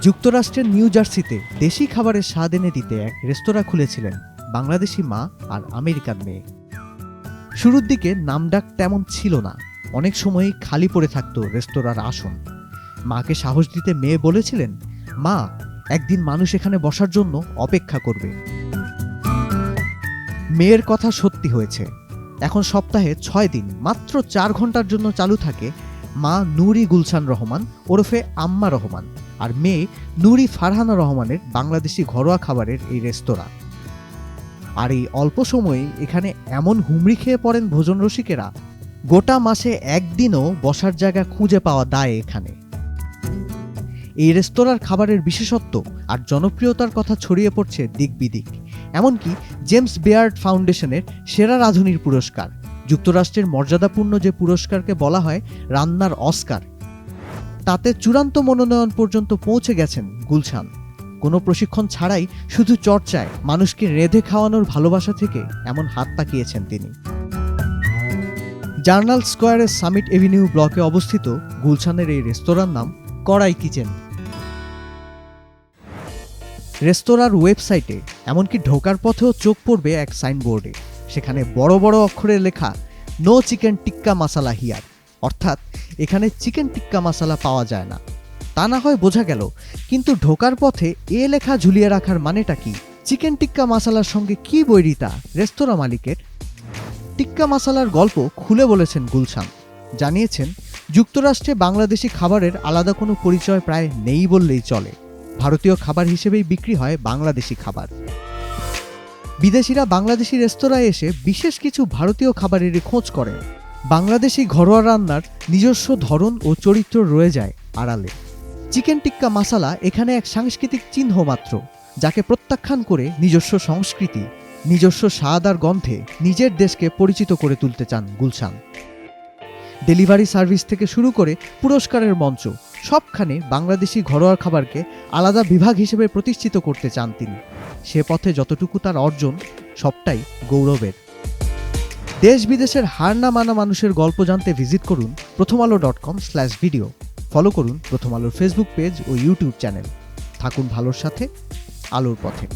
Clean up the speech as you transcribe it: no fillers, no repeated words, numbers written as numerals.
যুক্তরাষ্ট্রের নিউ জার্সিতে দেশি খাবারের স্বাদ এনে দিতে এক রেস্তোরাঁ খুলেছিলেন বাংলাদেশি মা আর আমেরিকান মেয়ে। শুরুর দিকে নামডাক তেমন ছিল না, অনেক সময়ই খালি পড়ে থাকতো রেস্তোরাঁর আসন। মাকে সাহস দিতে মেয়ে বলেছিলেন, মা, একদিন মানুষ এখানে বসার জন্য অপেক্ষা করবে। মেয়ের কথা সত্যি হয়েছে। এখন সপ্তাহে 6 দিন মাত্র 4 ঘন্টার জন্য চালু থাকে মা নুরি গুলশান রহমান ওরফে আম্মা রহমান আর মেয়ে নুরি ফারহানা রহমানের বাংলাদেশি ঘরোয়া খাবারের এই রেস্তোরাঁ। আর এই অল্প সময়ে এখানে এমন হুমড়ি খেয়ে পড়েন ভোজন রসিকেরা, গোটা মাসে একদিনও বসার জায়গা খুঁজে পাওয়া দায় এখানে। এই রেস্তোরাঁর খাবারের বিশেষত্ব আর জনপ্রিয়তার কথা ছড়িয়ে পড়ছে দিক বিদিক, এমনকি জেমস বেয়ার্ড ফাউন্ডেশনের সেরা রাঁধুনির পুরস্কার, যুক্তরাষ্ট্রের মর্যাদাপূর্ণ যে পুরস্কারকে বলা হয় রান্নার অস্কার, তাতে চূড়ান্ত মনোনয়ন পর্যন্ত পৌঁছে গেছেন গুলশান। কোনো প্রশিক্ষণ ছাড়াই শুধু চর্চায় মানুষকে রেঁধে খাওয়ানোর ভালোবাসা থেকে এমন হাত পাকিয়েছেন তিনি। জার্নাল স্কোয়ারের সামিট এভিনিউ ব্লকে অবস্থিত গুলশানের এই রেস্তোরাঁর নাম কড়াই কিচেন। রেস্তোরাঁর ওয়েবসাইটে এমনকি ঢোকার পথেও চোখ পড়বে এক সাইনবোর্ডে, সেখানে বড় বড় অক্ষরে লেখা নো চিকেন টিক্কা মাসালা হিয়ার, অর্থাৎ এখানে চিকেন টিক্কা মাসালা পাওয়া যায় না। তা না হয় বোঝা গেল, কিন্তু ঢোকার পথে এ লেখা ঝুলিয়ে রাখার মানেটা কি? চিকেন টিক্কা মাসালার সঙ্গে কি বৈরিতা রেস্তোরাঁ মালিকের? টিক্কা মাসালার গল্প খুলে বলেছেন গুলশান, জানিয়েছেন যুক্তরাষ্ট্রে বাংলাদেশি খাবারের আলাদা কোনো পরিচয় প্রায় নেই বললেই চলে। ভারতীয় খাবার হিসেবেই বিক্রি হয় বাংলাদেশি খাবার। বিদেশিরা বাংলাদেশি রেস্তোরাঁয় এসে বিশেষ কিছু ভারতীয় খাবারেরই খোঁজ করেন। বাংলাদেশি ঘরোয়া রান্নার নিজস্ব ধরন ও চরিত্র রয়ে যায় আড়ালে। চিকেন টিক্কা মাসালা এখানে এক সাংস্কৃতিক চিহ্ন মাত্র, যাকে প্রত্যাখ্যান করে নিজস্ব সংস্কৃতি, নিজস্ব স্বাদ আর গন্ধে নিজের দেশকে পরিচিত করে তুলতে চান গুলশান। ডেলিভারি সার্ভিস থেকে শুরু করে পুরস্কারের মঞ্চ, সবখানে বাংলাদেশি ঘরোয়া খাবারকে আলাদা বিভাগ হিসেবে প্রতিষ্ঠিত করতে চান তিনি। সে পথে যতটুকু তার অর্জন, সবটাই গৌরবের। দেশ বিদেশের হার না মানা মানুষের গল্প জানতে ভিজিট করুন prothomalo.com/video। ফলো করুন প্রথম আলোর ফেসবুক পেজ ও ইউটিউব চ্যানেল। থাকুন ভালোর সাথে, আলোর পথে।